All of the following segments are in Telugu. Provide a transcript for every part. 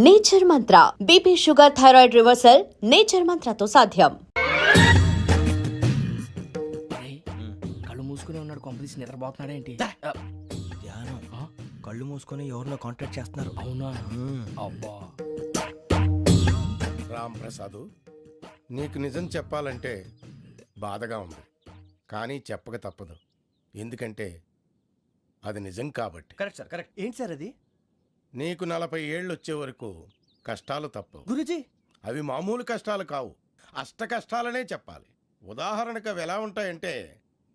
Nature Mantra BP sugar thyroid reversal Nature మంత్రతో సాధ్యం. కళ్ళు మూసుకుని ఉన్నాడు, కొంపదీసి నిద్రపోతున్నాడు ఏంటి? ధ్యానం. కళ్ళు మూసుకొని ఎవరినో కాంటాక్ట్ చేస్తున్నారు. అవునా? అబ్బా రామ్ ప్రసాద్, నీకు నిజం చెప్పాలంటే బాధగా ఉంది, కానీ చెప్పక తప్పదు. ఎందుకంటే అది నిజం కాబట్టి. Correct sir, correct. ఏంటి సార్ అది? నీకు 40 ఏళ్ళు వచ్చే వరకు కష్టాలు తప్పవు. గురూజీ, అవి మామూలు కష్టాలు కావు, అష్ట కష్టాలనే చెప్పాలి. ఉదాహరణకు అవి ఎలా ఉంటాయంటే,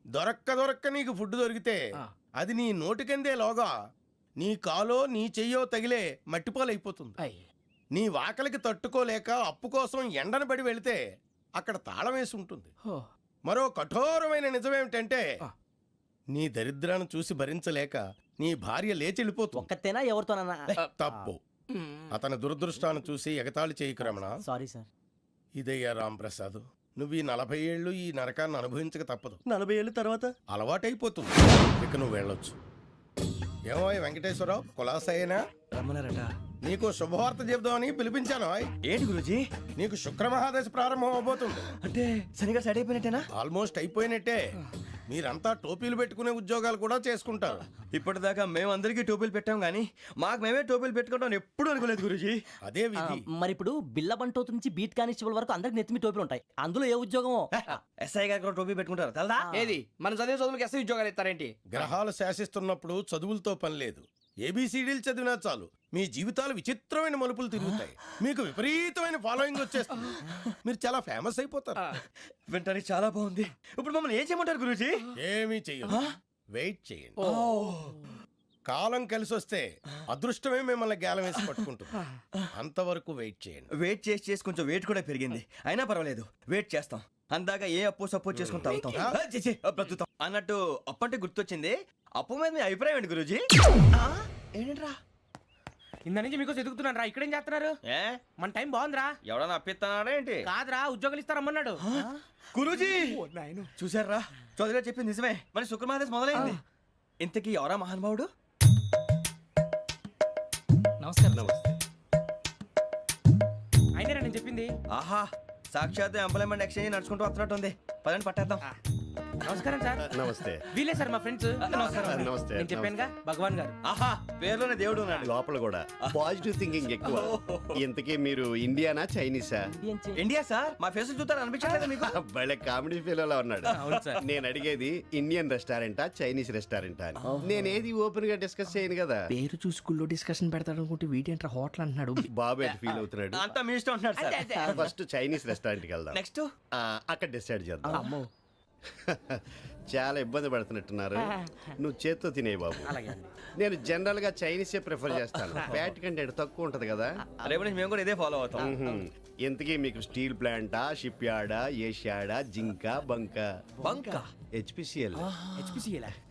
దొరక్క నీకు ఫుడ్ దొరికితే అది నీ నోటికందే లోగా నీ కాలో నీ చెయ్యో తగిలే మట్టిపాలైపోతుంది. నీ వాకలికి తట్టుకోలేక అప్పు కోసం ఎండను పడి వెళితే అక్కడ తాళం వేసి ఉంటుంది. మరో కఠోరమైన నిజమేమిటంటే, నీ దరిద్రాన్ని చూసి భరించలేక నీ భార్య లేచి వెళ్ళిపోతుంది. ఒక్కతేనా ఎవరితోనన్నా? తప్పు. అతని దురదృష్టాన్ని చూసి ఎగతాళి చేయకు రమణ. Sorry sir. ఇదయ్యా రాంప్రసాద్, నువ్వు ఈ 40 ఏళ్ళు ఈ నరకాన్ని అనుభవించక తప్పదు. 40 ఏళ్ళ తర్వాత అలవాటైపోతుంది. ఇక నువ్వు వెళ్ళొచ్చు. ఏమో వెంకటేశ్వరరావు, కులాసైనా రమ్మన్నారట. నీకు శుభవార్త చెబుదామని పిలిపించాను. ఏంటి గురూజీ? నీకు శుక్రమహాదశ ప్రారంభం అవబోతుంది. అంటే సరిగా సెట్ అయిపోయినట్టేనా? ఆల్మోస్ట్ అయిపోయినట్టే. మీరంతా టోపీలు పెట్టుకునే ఉద్యోగాలు కూడా చేసుకుంటారు. ఇప్పటిదాకా మేమందరికీ టోపీలు పెట్టాం గానీ మాకు మేమే టోపీలు పెట్టుకుంటాం ఎప్పుడు అనుకోలేదు గురూజీ. అదే విధి. మరి ఇప్పుడు బిల్ల బంటోతు నుంచి బీట్ కానిస్టేబుల్ వరకు అందరికి నెత్తిమి టోపీలు ఉంటాయి. అందులో ఏ ఉద్యోగం? ఎస్ఐ గారు కూడా టోపీ పెట్టుకుంటారు తెలదా? ఏది మన చదువులకు ఎస్ఐ ఉద్యోగాలు ఇస్తారేంటి? గ్రహాలు శాసిస్తున్నప్పుడు చదువులతో పని లేదు. ఏబిసిడీలు చదివినా చాలు మీ జీవితాలు విచిత్రమైన మలుపులు తిరుగుతాయి. మీకు విపరీతమైన ఫాలోయింగ్ వచ్చేస్తుంది. మీరు చాలా ఫేమస్ అయిపోతారు. వింటానికి చాలా బాగుంది. ఇప్పుడు మమ్మల్ని ఏం చేయమంటారు గురూజీ? ఏమీ చెయ్యదు, వెయిట్ చేయండి. కాలం కలిసి వస్తే అదృష్టమే మిమ్మల్ని గేలం వేసి పట్టుకుంటుంది. అంతవరకు వెయిట్ చేయండి. వెయిట్ చేసి కొంచెం వెయిట్ కూడా పెరిగింది. అయినా పర్వాలేదు, వెయిట్ చేస్తాం. అందాక ఏ అప్పు సపోర్ట్ చేసుకుని తాగుతాం అన్నట్టు. అప్పు అంటే గుర్తొచ్చింది. అప్పు మీద మీ అభిప్రాయం ఏంటి గురూజీ? ఏంటరా ఇంత నుంచి మీకు ఎదుగుతున్నాను రా. ఇక్కడేం చేస్తున్నారు? మన టైం బాగుందిరా. ఎవడన్నా అప్పిస్తున్నాడా ఏంటి? కాదురా, ఉద్యోగాలు ఇస్తారమ్మన్నాడు గురూజీ. చూసారా, చౌదరిగా చెప్పింది నిజమే. మరి శుక్రమహాదేశ్ మొదలైంది. ఇంతకీ ఎవరా మహానుభావుడు? నమస్కారం. అయినా నేను చెప్పింది. ఆహా, సాక్షాత్ ఎంప్లాయ్మెంట్ ఎక్స్చేంజ్ నడుచుకుంటూ వస్తున్నట్టు ఉంది. పదండి పట్టేద్దాం. నమస్కారం సార్. నమస్తే. వీలే సార్ మా ఫ్రెండ్స్. నమస్తే. నేను చెప్పానుగా, భగవాన్ గారు. ఆహా, పేర్లోనే దేవుడు ఉన్నాడు. లోపల కూడా పాజిటివ్ థింకింగ్ ఎక్కువ. ఇంతకీ మీరు ఇండియానా చైనీసా? India sir. మా ఫేస్ చూస్తారు అనిపించలేదు మీకు? భలే కామెడీ ఫీల్ ఉన్నాడు. అవును సార్. నేను అడిగేది ఇండియన్ రెస్టారెంటా చైనీస్ రెస్టారెంటా అని. నేనేది ఓపెన్ గా డిస్కస్ చేయను కదా. పేరు చూసి స్కూల్లో డిస్కషన్ పెడతాడు అనుకుంటే వీటేంట్రా హోటల్ అంటున్నాడు. బాబు ఎట్ ఫీల్ అవుతున్నాడు. అంతా మీ ఇష్టం ఉంటున్నారు సార్. ఫస్ట్ చైనీస్ రెస్టారెంట్ కి వెళ్దాం. నెక్స్ట్ అక్కడ డిసైడ్ చేద్దాం. చాలా ఇబ్బంది పడుతున్నట్టున్నారు. నువ్వు చేత్తో తినే బాబు. నేను జనరల్ గా చైనీసే ప్రిఫర్ చేస్తాను. ఫ్యాట్ కంటెంట్ తక్కువ ఉంటది కదా. రేపు నుంచి మేము కూడా ఇదే ఫాలో అవుతాం. ఇంతకీ మీకు స్టీల్ ప్లాంటా, షిప్ యార్డా, ఏషియాడా, జింక, బంకా? హెచ్పిసిఎల్.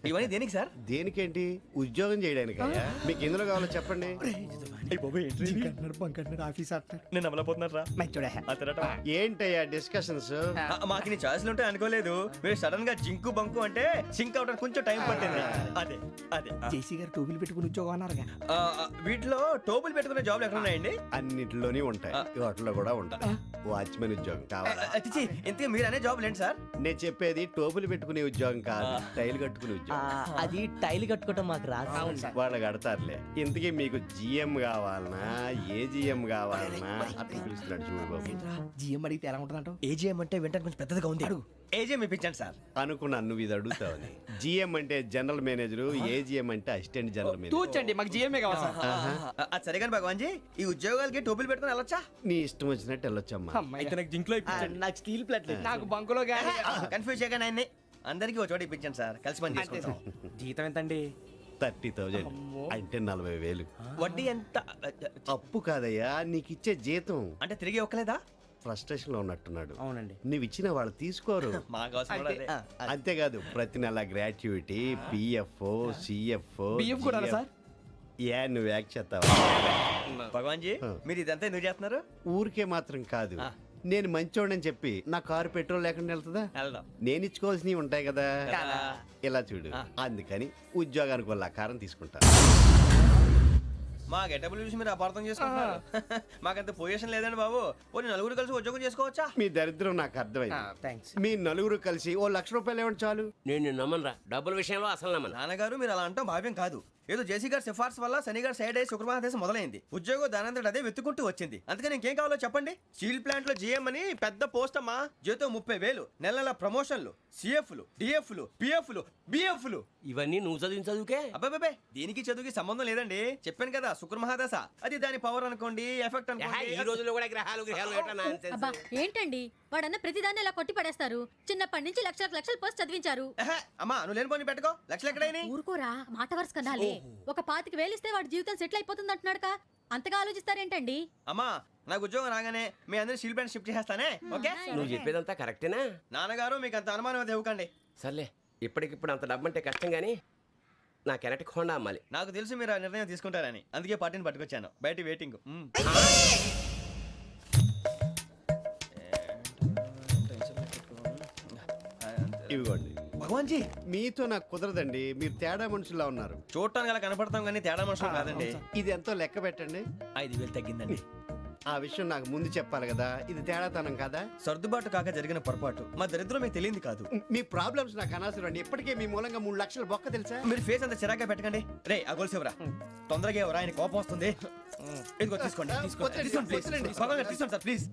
ఇవన్నీ దేనికి సార్? దేనికేంటి? ఉద్యోగం చేయడానికి. మీకు ఎందులో కావాలో చెప్పండి. నేను అమలపోతున్నారా? ఏంటయ్యా డిస్కషన్స్? మాకు నీ ఛాయిస్లు ఉంటాయి అనుకోలేదు. మీరు సడన్ గా జింకు బంకు అంటే సింక్ అవడానికి కొంచెం టైం పట్టింది. అదే అదే జేసీ గారు టోపీలు పెట్టుకుని ఉద్యోగం అన్నారుగా. వీటిలో టోపులు పెట్టుకునే జాబ్లు ఎక్కడ ఉన్నాయండి? అన్నిటిలోనే ఉంటాయి, వాటిలో కూడా ఉంటాయి. వాచ్మెన్ ఉద్యోగం కావాలా? ఇంతకీ మీరు అనే జాబ్ ఏంటి సార్? నేను చెప్పేది టోపులు పెట్టుకునే ఉద్యోగం కాదు, టైల్ కట్టుకునే ఉద్యోగం. అది టైల్ కట్టుకోవటం మాకు రాదు. వాళ్ళు కడతారులే. ఇంతకీ మీకు జిఎం కావాలనా, ఏజిఎం కావాలనా? అట్లా పిలుస్తున్నాడు చూడు బాబు. జిఎం అడిగితే ఎలా ఉంటుందంట? ఏజీఎం అంటే వింటానికి కొంచెం పెద్దదిగా ఉంది. ఏజీఎం ఇప్పించండి సార్. అనుకున్నాను నువ్వు ఇది అడుగుతావని. జిఎం అంటే జనరల్ మేనేజర్, ఏజిఎం అంటే అసిస్టెంట్ జనరల్ మేనేజర్. తూచండి, మాకు జిఎంఏ కావాలి సార్. అది సరే కానీ భగవాన్ జీ, ఈ ఉద్యోగాలకి టోపులు పెట్టుకుని వెళ్ళొచ్చా? నీ ఇష్టం వచ్చినట్టు వెళ్ళొచ్చమ్మా. అయితే నాకు జింక్లో నాకు స్టీల్ ప్లేట్ నాకు బంకులో గానీ. కన్ఫ్యూజ్ చేయగానే ఆయన్ని అందరికీ ఒక చోట ఇప్పించండి సార్. కలిసి పని చేసుకుంటాం. జీతం ఎంతండి? 30,000 అంటే 40,000. వడ్డీ ఎంత? అప్పు కాదయ్యా, నీకు ఇచ్చే జీతం. అంటే తిరిగి ఒక్కలేదా? ఫ్రస్ట్రేషన్ లో ఉన్నట్టున్నాడు. అవునండి. నువ్వు ఇచ్చిన వాళ్ళు తీసుకోరు. మాకు అవసరం కూడా అదే. అంతేకాదు ప్రతి నెల గ్రాట్యుటీ, పిఎఫ్, సిఎఫ్. బియ్యం కూడా సార్? ఏ నువ్వు యాక్ట్ చేస్తావా? భగవాన్ జీ, మీరు ఇదంతా ఎందుకు చేస్తున్నారు? ఊరికే మాత్రం కాదు, నేను మంచోడని చెప్పి నా కారు పెట్రోల్ లేకుండా వెళ్తుందా? వెళ్దాం. నేను ఇచ్చుకోవాల్సినవి ఉంటాయి కదా. ఇలా చూడు, అందుకని ఉద్యోగానికి వాళ్ళ ఆకారం తీసుకుంటా. మా గెటబుల్ చూసి మీరు అపార్థం చేసుకుంటున్నారు. మాకంత పొజిషన్ లేదండి బాబు. ఓ నలుగురు కలిసి ఉద్యోగం చేసుకోవచ్చా? మీ దరిద్రం నాకు అర్థమైంది. థ్యాంక్స్. మీ నలుగురు కలిసి ఓ ₹1,00,000 ఇవ్వండి చాలు. నేను నమ్మనరా, డబ్బుల విషయంలో అసలు నమ్మను. నాన్నగారు మీరు అలా అంటాం భావ్యం కాదు. ఏదో జేసీ గారి సిఫార్సు వల్ల శని గారు సైడ్ అయ్యి శుక్రమహాదేశం మొదలైంది. ఉద్యోగం దానంతటి అదే వెతుకుంటూ వచ్చింది. అందుకని ఇంకేం కావాలో చెప్పండి. స్టీల్ ప్లాంట్ లో జీఎం అని పెద్ద పోస్ట్ అమ్మా. జీతం 30,000, నెల నెల ప్రమోషన్లు, సిఎఫ్లు, డిఎఫ్లు, పిఎఫ్లు, బిఎఫ్లు. ఇవన్నీ నువ్వు చదివిన చదువుకే. అబ్బాబే దీనికి చదువుకి సంబంధం లేదండి. చెప్పాను కదా శుక్రమహాదశ. అది దాని పవర్ అనుకోండి, ఎఫెక్ట్ ఈ అనుకోండి. రోజుల్లో కూడా గ్రహాలు ఎట్లా nonsense? అబ్బా ఏంటండి వాడన్న ప్రతిదాన్ని ఇలా కొట్టి పడేస్తారు. చిన్నప్పటి నుంచి లక్షల పోస్ట్ చదివించారు. ఎహె, అమ్మా నువ్వు లేని పోనీ పెట్టుకో. లక్షలు ఎక్కడైనా ఊరుకోరా, మాట వరుస కదాలే. ఒక 25,000 ఇస్తే వాడి జీవితం సెటిల్ అయిపోతుంది అంటున్నాడుగా. అంతగా ఆలోచిస్తారేంటండి? అమ్మా నాకు ఉద్యోగం రాగానే మీ అందరూ స్టీల్ ప్లాంట్ షిఫ్ట్ చేస్తానే. ఓకే నువ్వు చెప్పేదంతా కరెక్టేనా? నాన్నగారు మీకు అంత అనుమానం అది ఇవ్వకండి. సర్లే, ఇప్పటికిప్పుడు అంత డబ్బు అంటే కష్టం కానీ నా కెనటిక్ హోండా అమ్మాలి. నాకు తెలుసు మీరు ఆ నిర్ణయం తీసుకుంటారని, అందుకే పార్టీని పట్టుకొచ్చాను. బయట వెయిటింగ్. ఇవ్వండి. భగవాన్ జీ మీతో నాకు కుదరదండి. మీరు తేడా మనుషుల్లా ఉన్నారు. చూడటానికి అలా కనపడతాం కానీ తేడా మనుషులు కాదండి. ఇది ఎంతో లెక్క పెట్టండి. 5,000 తగ్గిందండి. ఆ విషయం నాకు ముందు చెప్పాలి కదా. ఇది తేడాతనం కదా. సర్దుబాటు కాక జరిగిన పొరపాటు. మా దరిద్రం మీకు తెలియంది కాదు. మీ ప్రాబ్లమ్స్ నాకు అనవసరం అండి. ఇప్పటికే మీ మూలంగా 3 లక్షలు బొక్క తెలుసా. మీరు ఫేస్ అంత చిరాగ్గా పెట్టకండి. రే ఆ గొలుసు ఎవరా? తొందరగా ఎవరా? ఆయన కోపం వస్తుంది. ఇదిగో తీసుకోండి. తీసుకోండి, please. భగవాన్ గారు తీసుకోండి సార్ ప్లీజ్.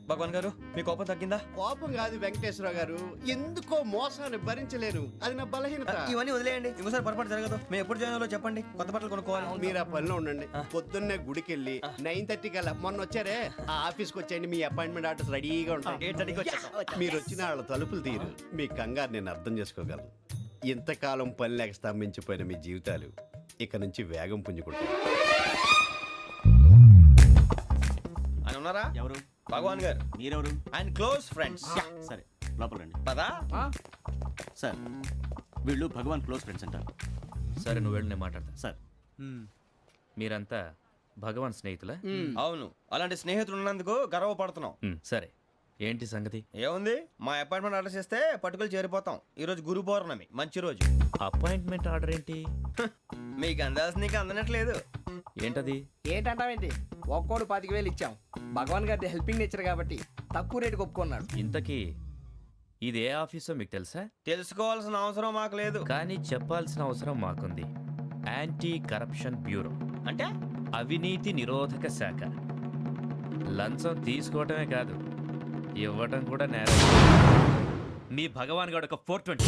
భగవాన్ గారు మీ కోపం తగ్గిందా? కోపం కాదు వెంకటేశ్వరరావు గారు, ఎందుకో మోసాన్ని భరించలేను. అది నా బలహీనత. ఇవన్నీ వదిలేయండి. ఇంకోసారి పొరపాటు జరగదు. మేము ఎప్పుడు జాయిన్ అవ్వాలో చెప్పండి. కొత్త బట్టలు కొనుక్కోవాలి. మీరు ఆ పనిలో ఉండండి. పొద్దున్నే గుడికి వెళ్ళి 9:30 కల్లా మొన్న వచ్చారే ఆ ఆఫీస్కి వచ్చేయండి. మీ అపాయింట్మెంట్ ఆర్డర్స్ రెడీగా ఉంటాయి. 8:30కి వచ్చేస్తాం. మీరు వచ్చిన వాళ్ళ తలుపులు తీరు. మీ కంగారు నేను అర్థం చేసుకోగలను. ఇంతకాలం పని లేక స్తంభించిపోయిన మీ జీవితాలు ఇక నుంచి వేగం పుంజుకుంటాయి. ఆయన ఉన్నారా? ఎవరు? భగవాన్ గారు. మీరెవరు? ఆయన క్లోజ్ ఫ్రెండ్స్. సరే లోపల రండి. పదా సార్ వీళ్ళు భగవాన్ క్లోజ్ ఫ్రెండ్స్ అంటారు. సరే నువ్వు వెళ్ళి నేను మాట్లాడతా. సార్ మీరంతా భగవాన్ స్నేహితులా? అవును, అలాంటి స్నేహితులు ఉన్నందుకు గర్వపడుతున్నాం. సరే ఏంటి సంగతి? ఏముంది, మా అపాయింట్మెంట్ ఆర్డర్ చేస్తే పట్టుకులు చేరిపోతాం. ఈ రోజు గురు పౌర్ణమి, మంచి రోజు. అపాయింట్మెంట్ ఆర్డర్ ఏంటి? మీకు అందాల్సిన నీకు అందనట్లేదు. ఏంటది? ఏంటంటావేంటి? ఒక్కోడు 25,000 ఇచ్చాం. భగవాన్ గారి హెల్పింగ్ నేచర్ కాబట్టి తక్కువ రేటుకి ఒప్పుకున్నాడు. ఇంతకీ ఇది ఏ ఆఫీసో మీకు తెలుసా? తెలుసుకోవాల్సిన అవసరం మాకు లేదు. కానీ చెప్పాల్సిన అవసరం మాకుంది. యాంటీ కరప్షన్ బ్యూరో అంటే అవినీతి నిరోధక శాఖ. లంచం తీసుకోవటమే కాదు, ఇవ్వటం కూడా నేరం. మీ భగవాన్ గారు ఒక 420.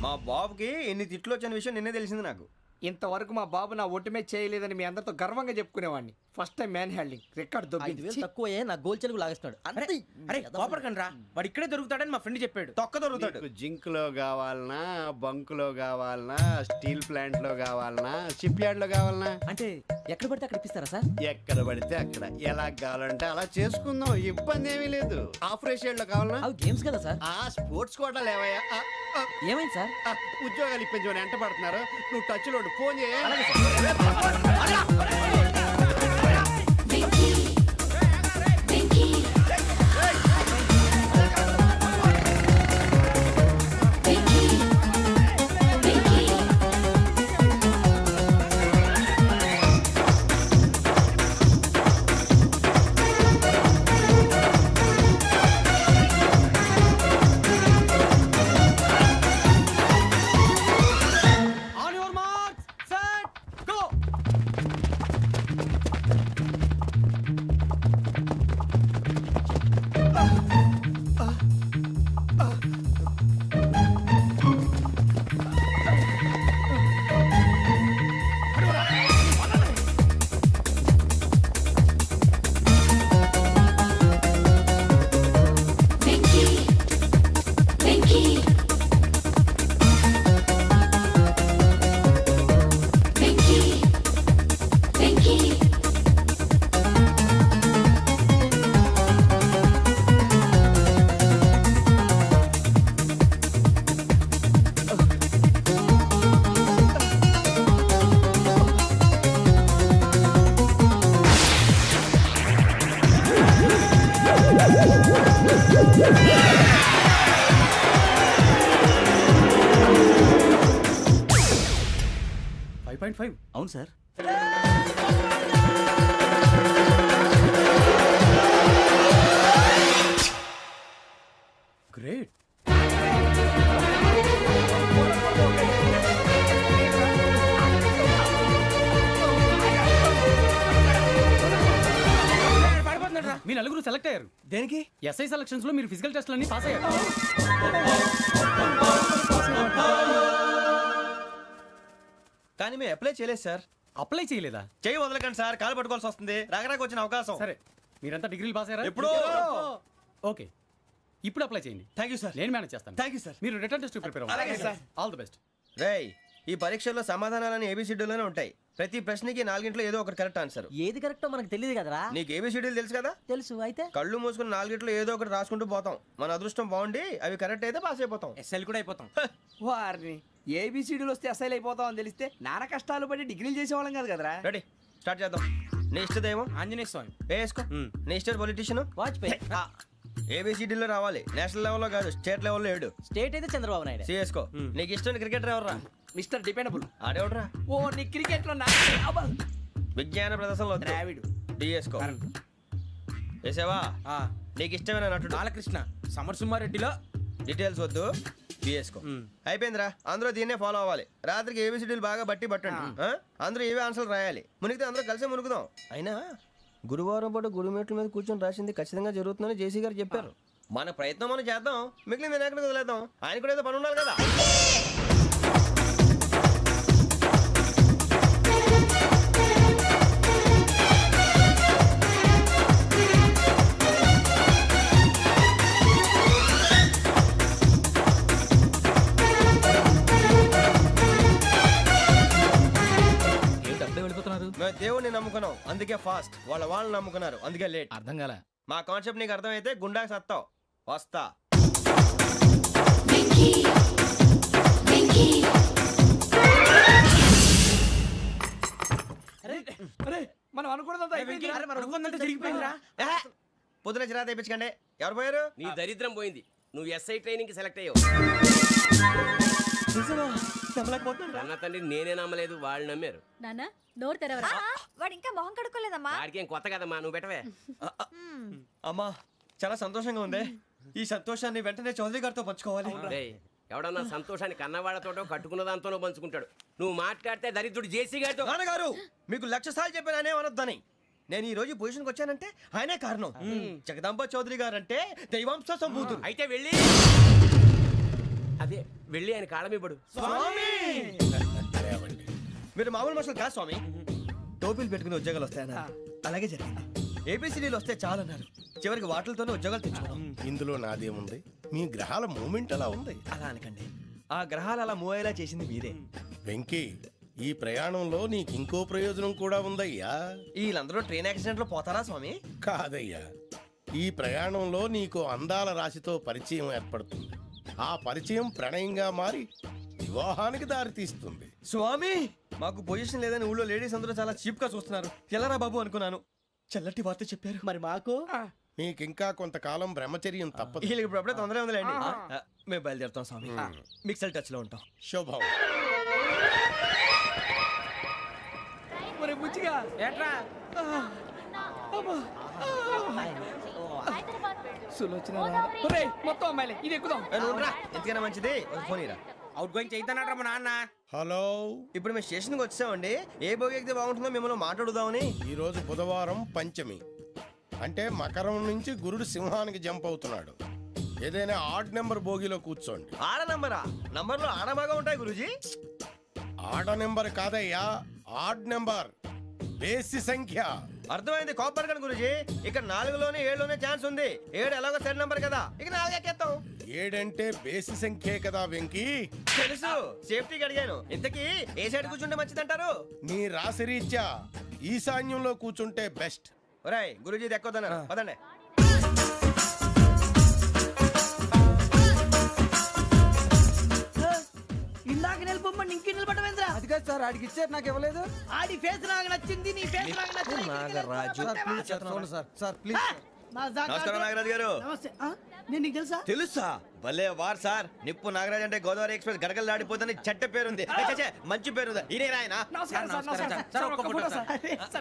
మా బాబుకి ఎన్ని తిట్లు వచ్చిన విషయం నిన్నే తెలిసింది నాకు. ఇంతవరకు మా బాబు నా ఒట్టుమే చేయలేదని మీ అందరితో గర్వంగా చెప్పుకునేవాడిని. First time man handing record 5,000 తక్కువే నా గోల్ చెలుగు లాగేస్తున్నాడు. అరే కోపడకండి రా, వాడు ఇక్కడే దొరుకుతాడని మా ఫ్రెండ్ చెప్పాడు. తొక్క దొరుకుతాడు. మీకు జింక్ లో కావాలనా, బంక్ లో కావాలనా, స్టీల్ ప్లాంట్ లో కావాలనా, షిప్ యార్డ్ లో కావాలనా? అంటే ఎక్కడ పడితే అక్కడ ఇప్పిస్తారా సార్? ఎక్కడ పడితే అక్కడ, ఎలా కావాలంటే అలా చేసుకుందాం. ఇబ్బంది ఏమీ లేదు. ఆపరేషన్ లో కావాలనా? అవి గేమ్స్ కదా సార్. ఆ స్పోర్ట్స్ కోటా లేవయ్యా. ఏమైంది సార్? ఉద్యోగాలు ఇప్పించమని ఎంట పడుతున్నారు. నువ్వు టచ్ లో ఫోన్ చేయ. On your marks set go. 9.5 అవును సార్. గ్రేట్. మీ నలుగురు సెలెక్ట్ అయ్యారు. దేనికి? ఎస్ఐ సెలక్షన్స్ లో మీరు ఫిజికల్ టెస్ట్ అన్ని పాస్ అయ్యారు. కానీ మేము అప్లై చేయలేదు సార్. అప్లై చేయలేదా? చేయి వదలకండి సార్, కాలు పట్టుకోవాల్సి వస్తుంది. రాగరాకు వచ్చిన అవకాశం. సరే, మీరంతా డిగ్రీలు పాస్ అయ్యారా? ఎప్పుడో. ఓకే, ఇప్పుడు అప్లై చేయండి. Thank you sir. నేను మేనేజ్ చేస్తాను. Thank you sir. మీరు రిటర్న్ టెస్ట్ ప్రిపేర్ అలాగే అవ్వండి. సార్. All the best. రేయ్, ఈ పరీక్షల్లో సమాధానాలని ఏబిసిడ్యూల్లోనే ఉంటాయి. ప్రతి ప్రశ్నకి 4 ఏదో ఒకటి కరెక్ట్ ఆన్సర్. ఏది కరెక్టో మనకు తెలియదు కదరా. నీకు ఏబిసిడ్యూల్ తెలుసు కదా? తెలుసు. అయితే కళ్ళు మూసుకుని 4 ఏదో ఒకటి రాసుకుంటూ పోతాం. మన అదృష్టం బాగుండి అవి కరెక్ట్ అయితే పాస్ అయిపోతాం. ఎస్ఎల్ కూడా అయిపోతాం. వారిని ఏబిసిడీలు వస్తే ఎస్ఐలు అయిపోతాం అని తెలిస్తే నాన్న కష్టాలు పడి డిగ్రీలు చేసేవాళ్ళం కాదు కదరా. రెడీ, స్టార్ట్ చేద్దాం. నీ ఇష్టదేమో ఆంజనేయ స్వామి. వేసుకో. నీ ఇష్ట పొలిటీషియన్ వాజ్పేయి. ఏబిసిడీలో రావాలి. నేషనల్ లెవెల్లో కాదు, స్టేట్ లెవెల్లో 7. స్టేట్ అయితే చంద్రబాబు నాయుడు. సిఎస్కో. నీకు ఇష్టం క్రికెటర్ ఎవర్రా? Mister dependable. ఆడేవడరా? ఓ నీ క్రికెట్ లో విజ్ఞాన ప్రదర్శనలో ద్రావిడు. డిఎస్కో. వేసావా? నీకు ఇష్టమైన నటుడు? బాలకృష్ణ. సమర్సుమారెడ్డిలో డీటెయిల్స్ వద్దు, బిఎస్కో. అయిపోయిందిరా, అందరూ దీన్నే ఫాలో అవ్వాలి. రాత్రికి ఏబిసిడీలు బాగా బట్టి పట్టండి. అందరూ ఏవే ఆన్సర్లు రాయాలి. మునిగితే అందరూ కలిసే మునుగుదాం. అయినా గురువారం పాటు గురుమేట్ల మీద కూర్చొని రాసింది ఖచ్చితంగా జరుగుతుందని జేసీ గారు చెప్పారు. మన ప్రయత్నం మనం చేద్దాం, మిగిలింది నేను ఎక్కడికి వదిలేద్దాం. ఆయన కూడా ఏదో పని ఉండాలి కదా. మేము దేవుడిని నమ్ముకున్నాం, అందుకే ఫాస్ట్. వాళ్ళని నమ్ముకున్నారు, అందుకే లేట్. అర్థం కాలే. మా కాన్సెప్ట్ నీకు అర్థమైతే గుండా సత్తావు. వస్తా. మనం అనుకున్నదంతా జరిగిపోయిందిరా. పొద్దున చిరా తెప్పించకండి. ఎవరు పోయారు? నీ దరిద్రం పోయింది. నువ్వు ఎస్ఐ ట్రైనింగ్ కి సెలెక్ట్ అయ్యావు. అన్న తండ్రి నేనే నమ్మలేదు, వాళ్ళు నమ్మారు. నాన్న నోరు తెరవరా. వాడు ఇంకా మొహం కడుక్కోలేదమ్మా. వాడికి ఏం కొత్త కదమ్మా, నువ్వు పెట్టవే. అమ్మా, చాలా సంతోషంగా ఉంది. ఈ సంతోషాన్ని వెంటనే చౌదరి గారితో పంచుకోవాలి. రేయ్, ఎవడన్నా సంతోషాన్ని కన్నవాళ్లతోటో కట్టుకున్న దాంతోనో పంచుకుంటాడు. నువ్వు మాట్లాడితే దరిద్రుడు జేసీ గారితో. నాన్నగారు, మీకు 1,00,000 సార్లు చెప్పాను అనే అనొద్దని. నేను ఈ రోజు పొజిషన్కి వచ్చానంటే ఆయనే కారణం. జగదాంబ చౌదరి గారు అంటే దైవాంశ సంభూతుడు. అయితే వెళ్ళి అదే వెళ్ళి ఆయన కాళ్ళమివ్వడు. మీరు మామూలు మనుషులు కాదు స్వామి. టోపీలు పెట్టుకుని ఉద్యోగాలు వస్తాయన్నారు, అలాగే జరిగింది. ఏబిసిడీలు వస్తే చాలన్నారు, చివరికి వాటిలతోనే ఉద్యోగాలు తెచ్చుకున్నాం. ఇందులో నాదేముంది? మీ గ్రహాల మూమెంట్ అలా ఉంది. అలా అనకండి, ఆ గ్రహాలు అలా మూవ్ అయ్యేలా చేసింది మీరే. వెంకీ, ఈ ప్రయాణంలో నీకు ఇంకో ప్రయోజనం కూడా ఉందయ్యా. వీళ్ళందరూ ట్రైన్ యాక్సిడెంట్ లో పోతారా స్వామి? కాదయ్యా, ఈ ప్రయాణంలో నీకు అందాల రాశితో పరిచయం ఏర్పడుతుంది. ఆ పరిచయం ప్రణయంగా మారి వివాహానికి దారితీస్తుంది. స్వామి, మాకు పొజిషన్ లేదని ఊళ్ళో లేడీస్ అందరూ చాలా చీప్ గా చూస్తున్నారు. ఎలారా బాబు అనుకున్నాను. చల్లటి వార్త చెప్పారు. మరి మాకు నీకింకా కొంతకాలం బ్రహ్మచర్యం తప్పదు. వీళ్ళకి ఇప్పుడు అప్పుడే తొందరగా ఉందిలేండి. మేము బయలుదేరుతాం స్వామి. మిక్సెల్ టచ్ లో ఉంటాం. శుభం. మరి బుచ్చిగా ఏట్రా సులోచన మొత్తం అమ్మాయిలే, ఇది ఎక్కుదాం. ఎందుకైనా మంచిది, ఒక ఫోన్ ఇరా. అవుట్ గోయింగ్ చేద్దానట్రా మా నాన్న. హలో, ఇప్పుడు మేము స్టేషన్కి వచ్చామండి. ఏ బోగి ఎక్కితే బాగుంటుందో మిమ్మల్ని మాట్లాడుదామని. ఈరోజు బుధవారం పంచమి, అంటే మకరం నుంచి గురుడు సింహానికి జంప్ అవుతున్నాడు. ఏదైనా ఆడ్ నెంబర్ బోగిలో కూర్చోండి. ఆడ నంబరా? నంబర్లో ఆడ బాగా ఉంటాయి గురూజీ. ఆడ నెంబర్ కాదయ్యా, ఆడ్ నెంబర్, బేసి సంఖ్య. అర్థమైంది, కాపర్ కానీ గురూజీ. ఇక్కడ 4లోనే 7లోనే ఛాన్స్ ఉంది. 7 ఎలాగో సెడ్ నంబర్ కదా, ఇక 4 ఎక్కేస్తాం. 7 అంటే బేసి సంఖ్యే కదా వెంకీ. తెలుసు, సేఫ్టీకి అడిగాను. ఇంతకీ ఏ సైడ్ కూర్చుంటే మంచిదంటారు? నీ రాశి రీత్యా ఈశాన్యంలో కూర్చుంటే బెస్ట్. ఒరాయ్, గురూజీ దెక్కొద్దన్నారు, పదండి. ఇందాక నిలబొమ్మని ఇంకే నిలబడమేంద్రా? అది కాదు సార్, ఆడికి ఇచ్చారు, నాకు ఇవ్వలేదు. ఆడి ఫేస్ నాకు నచ్చింది, నీ ఫేస్ నాకు నచ్చింది. Nagaraju sir please. నమస్కారం నాగరాజు గారు. నేను నీకు తెలుసా? తెలుసా? భలే వార్ సార్. నిప్పు నాగరాజ్ అంటే గోదావరి ఎక్స్ప్రెస్ గడగలు దాడిపోతుంది చెట్ట పేరుంది. ఛే, మంచి పేరుంది. ఇదే ఆయన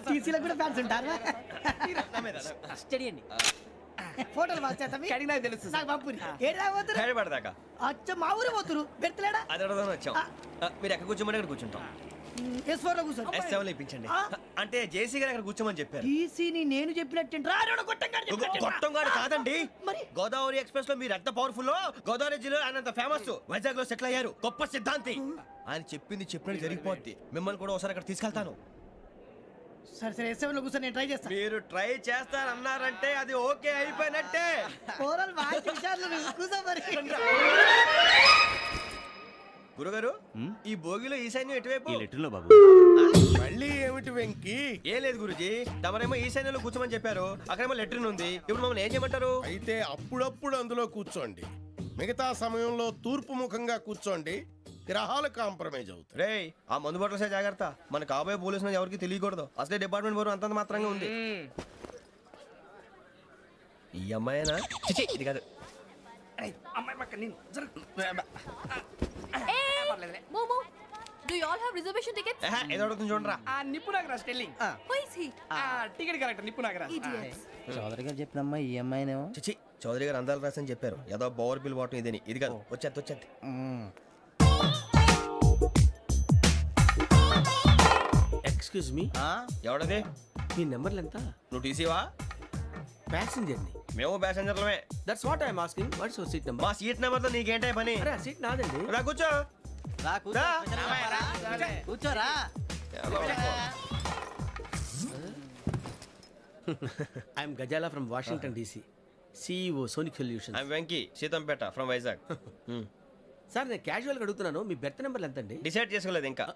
టీసీలో కూడా ఫ్యాన్స్ ఉంటారా? స్టడీ అండి. ఫోటోలు కడిగినా తెలుసు నాకు పంపుని. ఏడు రాబోతురు? హైదరాబాద్ అచ్చ మా ఊరు పోతురు. పెడతలేడా? అది అడగదామని వచ్చాం. మీరు ఎక్కడ కూర్చోమని అక్కడ కూర్చుంటాం. S4 లో కూర్చోండి. S7 లో ఇప్పించండి. అంటే జేసీ గారు అక్కడ కూర్చోమని చెప్పారు. టీసీని నేను చెప్పినట్టు గొట్టంగాడు కాదండి. మరి? గోదావరి ఎక్స్ప్రెస్ లో మీరు ఎంత పవర్ఫుల్, గోదావరి జిల్లా ఆయన అంత ఫేమస్, వైజాగ్ లో సెటిల్ అయ్యారు, గొప్ప సిద్ధాంతి. ఆయన చెప్పింది చెప్పినట్టు జరిగిపోద్ది. మిమ్మల్ని కూడా ఒకసారి అక్కడ తీసుకెళ్తాను. సరే సరే S7 లో కూర్చొని నేను ట్రై చేస్తాను. మీరు ట్రై చేస్తారన్నారంటే అది ఓకే అయిపోయినట్టే. ఓవరాల్ బాగా చూశారు. కూర్చో మరి. గురుగారు, ఈ భోగిలో ఈశాన్యం ఎటువైపు? ఈ లెటర్లో బాబు. మళ్ళీ ఏమిటి వెంకీ? ఏం లేదు గురుజీ, తమరేమో ఈశాన్యంలో కూర్చోమని చెప్పారు, అక్కడేమో లెటర్ ఉంది. ఇప్పుడు మమ్మల్ని ఏం చేయమంటారు? అయితే అప్పుడప్పుడు అందులో కూర్చోండి, మిగతా సమయంలో తూర్పు ముఖంగా కూర్చోండి. గ్రహాలు కాంప్రమైజ్ అవుతాయి. రే, ఆ మందు బాటలసే జాగ్రత్త. మన కాబోయే పోలీసులు ఎవరికి తెలియకూడదు. అసలే డిపార్ట్మెంట్ బోరు అంతంత మాత్రంగా ఉంది. ఈ అమ్మాయినా? చిచి, ఇది కాదు. అమ్మాయి పక్క నేను Momo, do you all have reservation tickets? ఏదో అడుగుతుంది చూడరా. ఆ నిప్పు Nagaraj telling. Who is he? Ticket correct నిప్పు నాగరాజ్. Idiots. చౌదరి గారు చెప్పినమ్మా ఈ అమ్మాయినేమో. చిచి, చౌదరి గారు అందాలు రాసని చెప్పారు. ఏదో బోర్ బిల్ బాటం ఇదని. ఇది కాదు. వచ్చేది. Excuse me, ఎవడది? మీ నెంబర్లు ఎంత? నువ్వు టీసీవా? ప్యాసింజర్ ని. మేము ప్యాసెంజర్లమే. That's what I'm asking. What's your seat number? మా సీట్ నెంబర్ తో నీకేంటే పని? అరే ఆ సీట్ నాదండి. రా కూర్చో. రా. కూర్చోరా. I'm Gazala from Washington DC, CEO Sonic Solution. I'm Venky, Seethampeta from Vizag. Sir నేను క్యాజువల్గా అడుగుతున్నాను, మీ బెర్త్ నెంబర్లు ఎంత అండి? డిసైడ్ చేసుకోలేదు ఇంకా.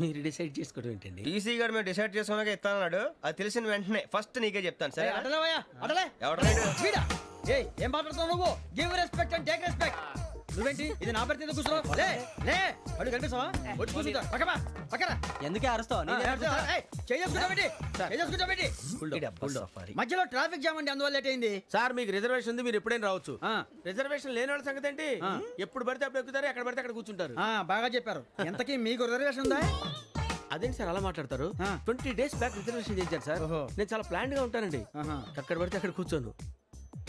మీరు డిసైడ్ చేసుకోవడం ఏంటండి? టీసీ గారు మేము డిసైడ్ చేసుకున్నాక ఇస్తానన్నాడు. అది తెలిసిన వెంటనే ఫస్ట్ నీకే చెప్తాను. సరే అటలే ఎవడ ఏం మాట్లాడుతున్నావు నువ్వు? Give respect and take respect. నువ్వేంటి ఇది నా పరిస్థితి కూర్చున్నావు? లే లే, అడుగు కనిపిస్తావా? వచ్చి కూర్చుంటా. పక్కరా. ఎందుకే అరుస్తావు? మధ్యలో ట్రాఫిక్ జామ్ అండి, అందువల్ల లేట్ అయింది. సార్ మీకు రిజర్వేషన్ ఉంది, మీరు ఎప్పుడైనా రావచ్చు. రిజర్వేషన్ లేని వాళ్ళ సంగతి ఏంటి? ఎప్పుడు పడితే అప్పుడు ఎక్కుతారు, ఎక్కడ పడితే అక్కడ కూర్చుంటారు. బాగా చెప్పారు. ఎంతకీ మీకు రిజర్వేషన్ ఉందా? అదేంటి సార్ అలా మాట్లాడతారు? 20 days బ్యాక్ రిజర్వేషన్ చేశారు సార్. నేను చాలా ప్లాన్డ్ గా ఉంటానండి. అక్కడ పడితే అక్కడ కూర్చోను.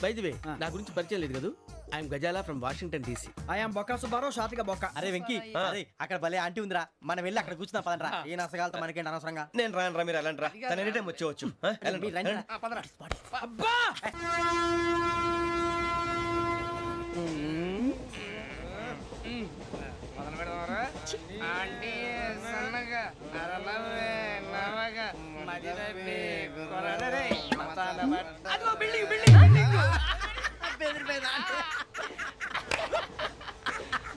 బై ది వే, నా గురించి పరిచయం లేదు కదా. I'm Gazala from Washington DC. I'm Bokka Subbarao, షాతిక బొక్క. అరే వెంకీ, అక్కడ భలే ఆంటీ ఉందిరా, మనం వెళ్ళి అక్కడ కూర్చున్నా పదండ్రా. ఏ నసగాలతో మనకేంటి అనవసరంగా. నేను రాను రా, మీరు వెళ్ళండి రా. తన ఎనీ టైం వచ్చేవచ్చు. అబ్బా మొదలు పెడదామరా? ఆంటీ సన్నగా అరలవే నవగా మదిరపి కొరడరే మతాల అదిగో బిల్డింగ్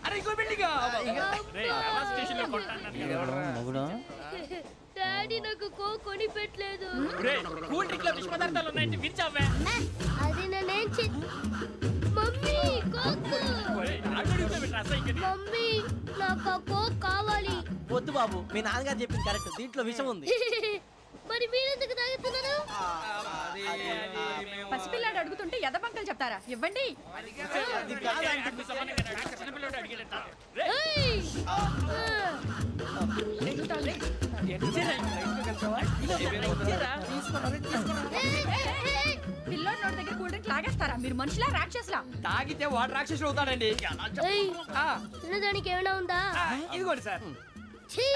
అరే ఇంకో బిల్డింగ్. డాడీ నాకు కొని పెట్టలేదు. కూల్ డ్రింక్ లో విష పదార్థాలు ఉన్నాయంటే విరిచావే. అది నేనేం మమ్మీ కోక్. మమ్మీ నాకు ఆ కోక్ కావాలి. వద్దు బాబు, మీ నాన్నగారు చెప్పింది కరెక్ట్, దీంట్లో విషయం ఉంది. మరి మీరెందుకు తాగుతున్నారు? పసిపిల్లాడు అడుగుతుంటే ఎదబంకలు చెప్తారా? ఇవ్వండి. ఏయ్! పిల్లోడి నోటి దగ్గర కూల్ డ్రింక్ లాగేస్తారా? మీరు మనుషులా రాక్షసులా? తాగితే వాడు రాక్షసుడు అవుతాడండి. తినడానికి ఏమైనా ఉందా? ఇదిగోండి సార్. ఛీ!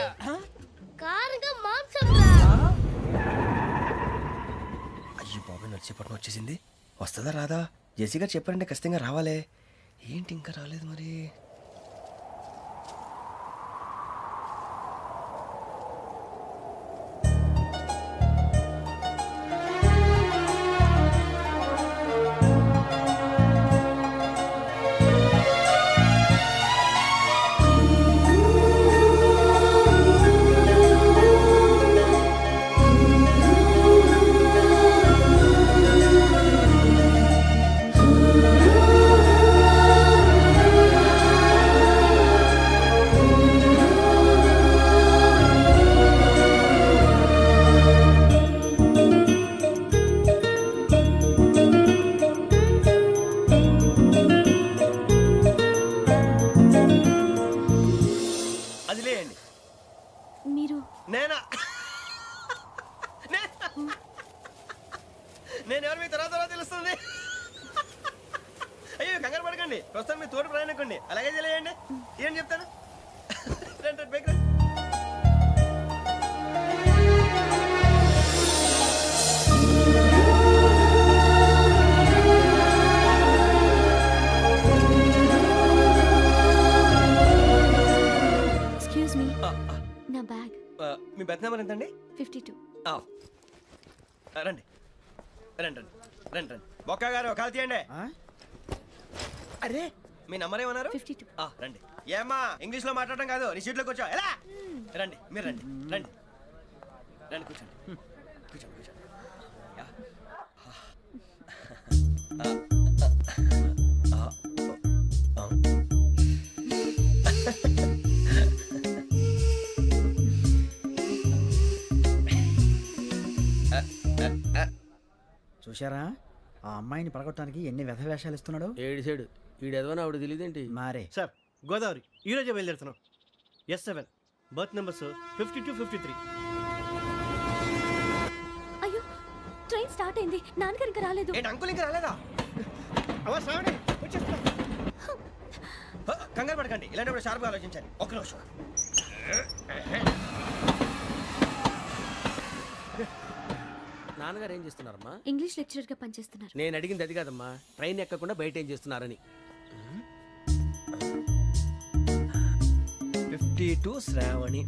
కారంగా మాంసం రా. అయ్యో బాబాయ్, నడిచేపట్నం వచ్చేసింది. వస్తుందా రాదా? జేసీ గారు చెప్పారంటే ఖచ్చితంగా రావాలే. ఏంటి ఇంకా రాలేదు మరి? నేను ఎవరు మీ తర్వాత తెలుస్తుంది. అయ్యో కంగారు పడకండి, ప్రస్తుతం మీ తోటి ప్రయాణకండి. అలాగే తెలియండి, ఏం చెప్తాను. రండి రండి, బైక్ రండి. Excuse me. నా బ్యాగ్ మీ బెత్ నెంబర్ ఎంతండి? 52. రండి రండి రండి రండి రండి. బొక్క గారు కాల్ తీయండి. అరే మీ నంబర్ ఏమన్నారు? 52. రండి. ఏమ్మా ఇంగ్లీష్ లో మాట్లాడడం కాదు, నీ సీట్లో కూర్చో. ఎలా రండి, మీరు రండి రండి రండి, కూర్చోండి కూర్చోండి కూర్చోండి. యా. చూశారా ఆ అమ్మాయిని పడగొట్టడానికి ఎన్ని వ్యధ వేషాలు ఇస్తున్నాడు. ఏడు సైడు ఈడెదవని ఆవిడ తెలియదేంటి. మారే సార్ గోదావరి ఈరోజే బయలుదేరుతున్నాం. S7 berth numbers 52, 53. అయ్యో ట్రైన్ స్టార్ట్ అయింది, నాన్నగారు ఇంకా రాలేదు. ఏంటి అంకుల్ ఇంకా రాలేదా? కంగారు పడకండి, ఇలాంటప్పుడు షార్ప్గా ఆలోచించాలి. ఒక్క నిమిషం. నాన్నగారు ఏం చేస్తున్నారమ్మా? ఇంగ్లీష్ లెక్చరర్ గా పనిచేస్తున్నారు. నేను అడిగింది అది కాదమ్మా, ట్రైన్ ఎక్కకుండా బయట ఏం చేస్తున్నారని. 52 శ్రావణి,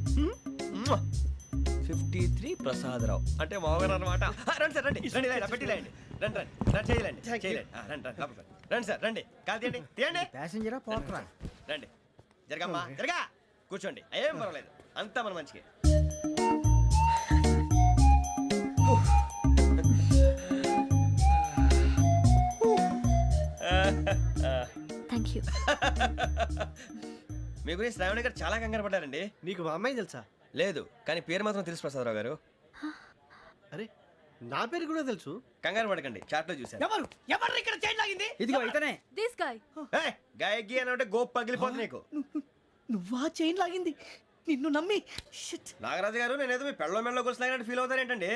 53 ప్రసాదరావు అంటే మామగారు అనమాట. రండి సార్ రండి రండి, ఇలా పెట్టి లేండి. రండి రండి రండి, చేయలేండి చేయలేండి. రండి రండి లోపలికి రండి. రండి సార్ రండి, కాదు తీయండి తీయండి. ప్యాసింజరా పోట్రా. రండి జరగమ్మా జరగా, కూర్చోండి. ఏం పర్వాలేదు, అంతా మన మంచిగా. Thank you. మీ గురించి శ్రావణి గారు చాలా కంగారు పడ్డారండి. నీకు మా అమ్మాయి తెలుసా? లేదు, కానీ పేరు మాత్రం తెలుసు ప్రసాదరావు గారు. అరే నా పేరు కూడా తెలుసు. కంగారు పడకండి, చాట్లో చూశాను. ఎవరు ఎవరు ఇక్కడ చైన్ లాగింది? ఇదిగో ఇతనే. This guy. గాయకి అని అంటే గోప్ పగిలిపోతుంది నీకు. నువ్వా చైన్ లాగింది? నిన్ను నమ్మి నాగరాజు గారు, నేనేదో మీ పెళ్ళ మెళ్ళ కొలిసిలాగినట్టు ఫీల్ అవుతారేంటండి?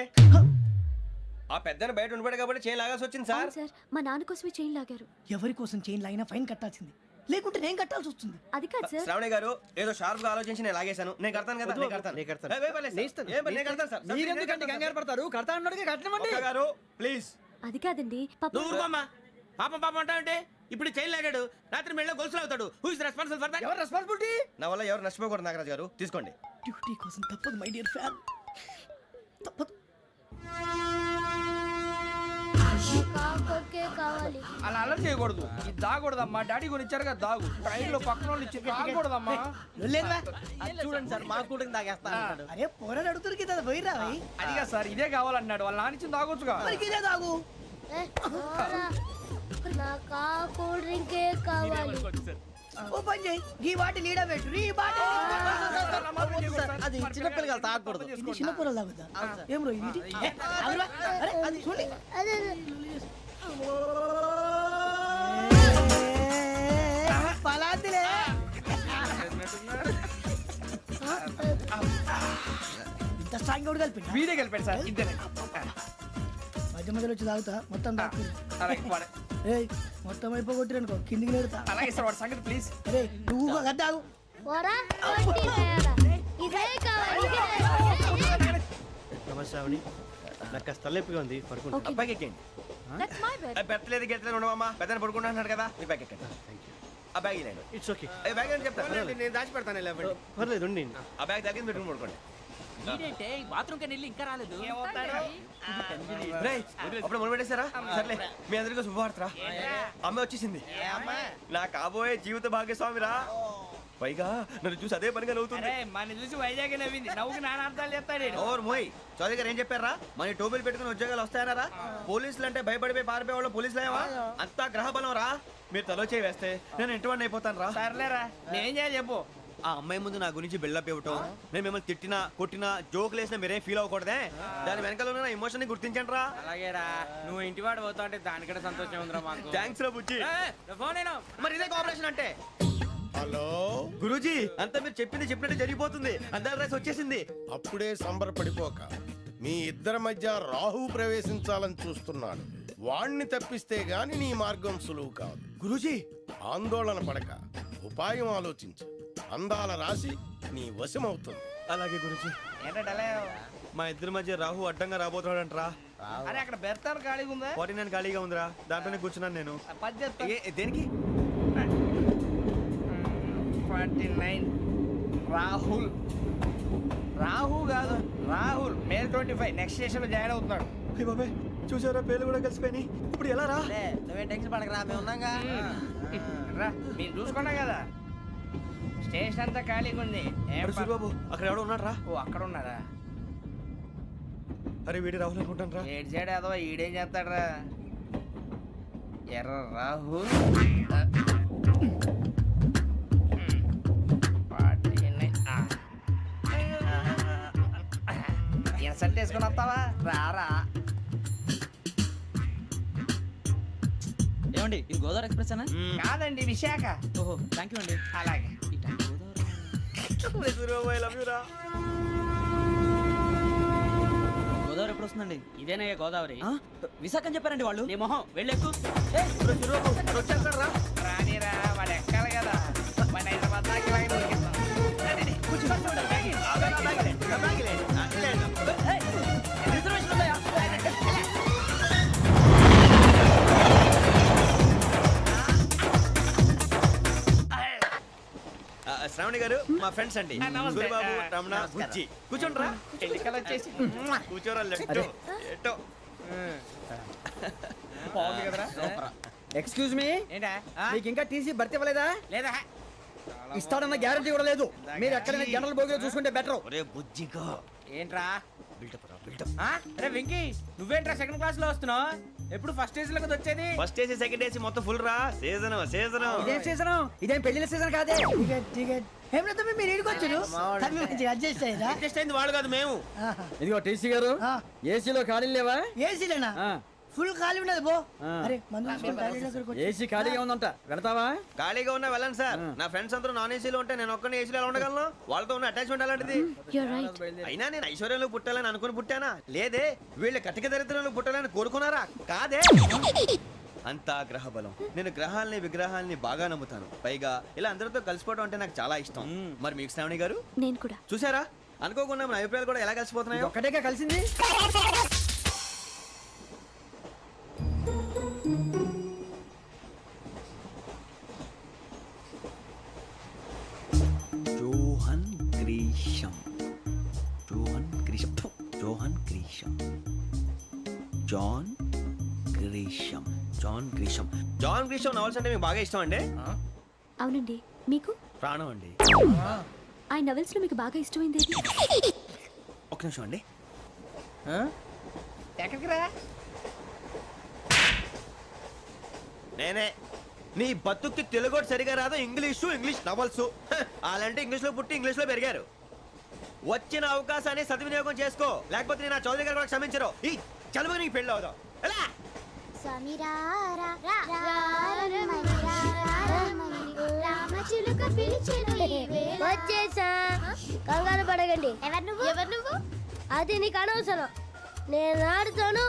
ఆ పెద్దని బయట ఉండిపోయాడు కాబట్టి చైన్ లాగాల్సి వచ్చింది సార్. సార్ మా నాన్న కోసమే చైన్ లాగారు. ఎవరి కోసం చైన్ లాగినా ఫైన్ కట్టాల్సింది, లేకుంటే నేను కట్టాల్సి వస్తుంది. అది కాదు సార్. శ్రావణి గారు ఏదో షార్ప్ గా ఆలోచించి నేను లాగేశాను. నేను కడతాను కదా, నేను కడతాను. నేను కడతాను. ఏ, పర్లేదు సార్. ఏం పర్లేదు, నేను కడతాను సార్. మీరెందుకంటే కంగారు పడతారు? కడతా అన్నాడుగా కట్టమండి. ఒక్క గారు ప్లీజ్. అది కాదండి పాప. నువ్వు ఊరుకోమ్మా. పాపం పాపం అంటావంటే ఇప్పుడు చైన్ లాగాడు, రాత్రి మెళ్ళ గొలుసులు అవుతాడు. Who is responsible for that? ఎవరు రెస్పాన్సిబిలిటీ? నా వల్ల ఎవరు నష్టపోకూడదు నాగరాజు గారు, తీసుకోండి. డ్యూటీ కోసం తప్పదు మై డియర్ ఫ్యాన్, తప్పదు. అలా అలర్ట్ చేయకూడదు, ఇది దాగకూడదమ్మా. డాడీ కొని ఇచ్చారు కదా దాగు, ట్రైన్ లో పక్కన వాళ్ళు ఇచ్చి దాగకూడదమ్మా. చూడండి సార్, మా కూడా తాగేస్తా. అరే పోరాడు అడుగుతారు కదా, పోయిరా అదిగా సార్, ఇదే కావాలన్నాడు. వాళ్ళ నాన్న ఇచ్చింది తాగొచ్చుగా. ఇదే తాగు. ఓ పని చేయి, ఈ బాటి లీడ పెట్టు. ఈ బాటి అది చిన్నపిల్లలు తాగకూడదు. ఇది చిన్న పొరలు తాగుతా. ఏం రో ఇది? అరే అది చూడండి. పలాతిలే. ఇంత స్ట్రాంగ్ కూడా కలిపి వీడే కలిపాడు సార్. ఇద్దరే మధ్య మధ్యలో వచ్చి తాగుతా, మొత్తం తాగు. ఏయ్ మొత్తం అయిపోగొట్టిరనుకో కిందికి నేడుతా. అలాగే సార్, వాడి సంగతి ప్లీజ్. అరే నువ్వు కదా తాగు. నమస్తే శ్రావణి, నాకు కాస్త తలెప్పిగా ఉంది, పడుకుంటా. అబ్బాయికి ఎక్కండి. That's my bed. పెట్టలేదు గెట్టలేదు ఉండవమ్మా. పెద్దని పడుకుంటున్నాడు కదా, మీ బ్యాగ్ ఎక్కండి. ఆ బ్యాగ్ ఇలాండి. It's okay. బ్యాగ్ అని చెప్తాను, నేను దాచి పెడతాను. పర్లేదు ఉండి. ఆ బ్యాగ్ తగ్గింది పెట్టుకుని పడుకోండి. బాత్రూమ్ కి వెళ్ళి ఇంకా రాలేదు. అప్పుడు మొదలు పెట్టేశారా? సర్లే, మీ అందరికీ శుభవార్తరా. అమ్మాయి వచ్చేసింది, నా కాబోయే జీవిత భాగ్యస్వామిరా. పైగా నన్ను చూసి అదే పనిగా నవ్వుతుంది. మన చూసి వైజాగ్ నవ్వింది, నవ్వుకి నాన్న అర్థాలు చెప్తాడు. ఓర్ మోయ్, చౌదరి గారు ఏం చెప్పారా? మన టోబీలు పెట్టుకుని ఉద్యోగాలు వస్తాయనరా? పోలీసులు అంటే భయపడిపోయి పారిపోయే వాళ్ళు పోలీసులు అయ్యావా? అంతా గ్రహ బలం రా. మీరు తలో చేయి వేస్తే నేను ఇంటివాడిని అయిపోతాను రా. సర్లేరా, నేనేం చేయాలి చెప్పు. ఆ అమ్మాయి ముందు నా గురించి బిల్డప్ ఇవ్వటం, నేను మిమ్మల్ని తిట్టినా కొట్టినా జోకులు వేసినా మీరేం ఫీల్ అవ్వకూడదే. దాని వెనకాల ఉన్న ఎమోషన్ ని గుర్తించండి రా. అలాగేరా, నువ్వు ఇంటివాడు పోతా అంటే దానికంటే సంతోషం ఉందిరా మాకు. థ్యాంక్స్ రా బుజ్జి. ఫోన్ మరి ఇదే కోఆపరేషన్ అంటే. హలో గురూజీ, అంతా మీరు చెప్పింది చెప్పినట్టు జరిగిపోతుంది. అందాల రైస్ వచ్చేసింది. అప్పుడే సంబరపడిపోక మీ ఇద్దరి మధ్య రాహు ప్రవేశించాలని చూస్తున్నాడు. వాణ్ణి తప్పిస్తే గాని నీ మార్గం సులువు కాదు. గురూజీ ఆందోళన పడక ఉపాయం ఆలోచించు. అందాల రాశి నీ వశమవుతుంది. అలాగే గురూజీ. మా ఇద్దరి మధ్య రాహు అడ్డంగా రాబోతున్నాడంట్రా. అరే అక్కడ బెర్తాను ఖాళీగా ఉందా? 49 ఖాళీగా ఉందిరా, దాంట్లోనే కూర్చున్నాను నేను. దేనికి? 49 రాహుల్. రాహు కాదు రాహుల్. మే 25 నెక్స్ట్ స్టేషన్ లో జాయిన్ అవుతున్నాడు. అయ్య బాబాయ్, చూసారా పేర్లు కూడా కలిసిపోయినాయి. ఇప్పుడు ఎలా రా? నువ్వే టెన్షన్ పడకరా, మేము ఉన్నాగా. రా, మీరు చూసుకున్నా కదా స్టేషన్ అంతా ఖాళీగా ఉంది. సూరిబాబు అక్కడ ఎవడో ఉన్నాడు రా. ఓ అక్కడ ఉన్నారా? అరే వీడి రాహుల్ అనుకుంటాను రా. ఏడు సైడ్ ఏదో ఈడేం చేస్తాడరా? ఎర్ర రాహుల్. ఇన్సల్ట్ వేసుకుని వస్తావా? రారా. ఏమండి ఇది గోదావరి ఎక్స్ప్రెస్ అనా? కాదండి, విశాఖ. ఓహో థ్యాంక్ యూ అండి. అలాగే. సూరిబాబు ఐ లవ్ యు రా. గోదావరి ఎప్పుడు వస్తుందండి? ఇదేనయ్య గోదావరి. విశాఖ అని చెప్పారండి వాళ్ళు. నీ మొహం వెళ్ళెక్కు. వచ్చేస్తాడు రా. రానిరా, వాడు ఎక్కాలి కదా. వాడు హైదరాబాద్ దాకా ఇలాగే దొరికిస్తాం. శ్రావణి గారు మా ఫ్రెండ్స్ అండి. నమస్తే. సూరిబాబు, రమణ, బుజ్జి. కూర్చోండి రా. ఎన్నికలు వచ్చేసి కూర్చోరా. లెట్టో ఎట్టో. బాగుంది కదరా? ఎక్స్క్యూజ్ మీ, ఏంటా? మీకు ఇంకా టీసీ భర్తీ ఇవ్వలేదా? లేదా ఇస్తాడన్న గ్యారంటీ కూడా లేదు. మీరు ఎక్కడైనా జనరల్ బోగిలో చూసుకుంటే బెటర్. ఒరే బుజ్జిగా. ఏంట్రా? బిల్డప్ రా, బిల్డప్. అరే వెంకీ, నువ్వేంట్రా సెకండ్ క్లాస్ లో వస్తున్నావు? ఎప్పుడు ఫస్ట్ ఏజ్ లో కదా వచ్చేది? ఫస్ట్ ఏసీ సెకండ్ ఏసీ మొత్తం ఫుల్ రా. Season season. ఇదేం సీజన్? ఇదేం పెళ్లిన సీజన్ కాదే. టికెట్ టికెట్ ఏం లేదు తమ్మి, మీరు ఇడికొచ్చారు మంచిగా అడ్జస్ట్ అయ్యారా? అడ్జస్ట్ అయింది వాళ్ళు కాదు మేము. ఇదిగో టీసీ గారు, ఏసీలో ఖాళీలు లేవా? ఏసీలేనా? ఫుల్ ఖాళీ ఉన్నది బో. అరే మందు తీసుకొని టాయిలెట్ దగ్గరకు వచ్చి. ఏసీ ఖాళీగా ఉందంట, వెళతావా? ఖాళీగా ఉన్నా వెళ్ళండి సార్. నా ఫ్రెండ్స్ అందరూ నాన్ ఏసీలో ఉంటే నేను ఒక్కనే ఏసీలో ఎలా ఉండగలను? వాళ్ళతో ఉన్న అటాచ్మెంట్ అలాంటిది. అయినా నేను ఐశ్వర్యంలో పుట్టాలని అనుకుని పుట్టానా? లేదే. వీళ్ళ కటిక దరిద్రంలో పుట్టాలని కోరుకున్నారా? కాదే. అంతా గ్రహ బలం. నేను గ్రహాలని విగ్రహాలని బాగా నమ్ముతాను. పైగా ఇలా అందరితో కలిసిపోవడం అంటే నాకు చాలా ఇష్టం. మరి మీకు శ్రావణి గారు? నేను కూడా. చూసారా, అనుకోకుండా మన అభిప్రాయాలు కూడా ఎలా కలిసిపోతున్నాయో. ఒక్కటేగా కలిసింది. Johan Grisham. Johan Grisham. ఫు, Johan Grisham. John Grisham. John Grisham. John Grisham novels అంటే మీకు బాగా ఇష్టం అండి? అవునండి. మీకు? ప్రాణం అండి. ఆ నవెల్స్ లో మీకు బాగా ఇష్టమైంది? ఒక నిమిషం అండి. ఎక్కడికి రా? నేనే. నీ బతుక్కి తెలుగు సరిగా రాదు, ఇంగ్లీష్ నవల్స్. అలాంటి ఇంగ్లీష్ లో పుట్టి ఇంగ్లీష్ లో పెరిగారు. వచ్చిన అవకాశాన్ని సద్వినియోగం చేసుకో, లేకపోతే నేను ఆ చౌదరి గారు కూడా క్షమించరు. ఈ చదువు నీకు పెళ్ళి అవుదాం. ఎలా? వచ్చేసా, కంగారు పడగండి. ఎవరు నువ్వు? అది నీకు అనవసరం. నేను ఆడుతాను,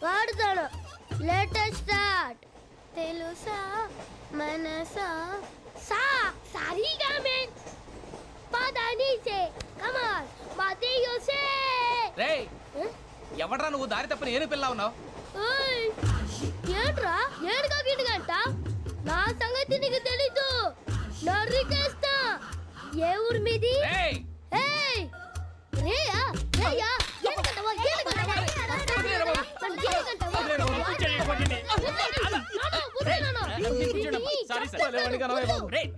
వాడుతాను. Latest start. తెలుసా మనసా సా సారీగా మెన్ పదని సే కమాన్ బాతియో సే. రేయ్, ఎవడ్రా నువ్వు? దారి తప్పని ఏను పిల్ల ఉన్నావు? ఓయ్ ఏంట్రా ఏడుగా గిడుగంట? నా సంగతి నీకు తెలీదు. నరికేస్తా. ఏ ఊరు మీది? రేయ్, ఏయ్ రేయా రేయా ఏడుగంటవా ఏడుగంటవా సారీ సార్. రేయ్,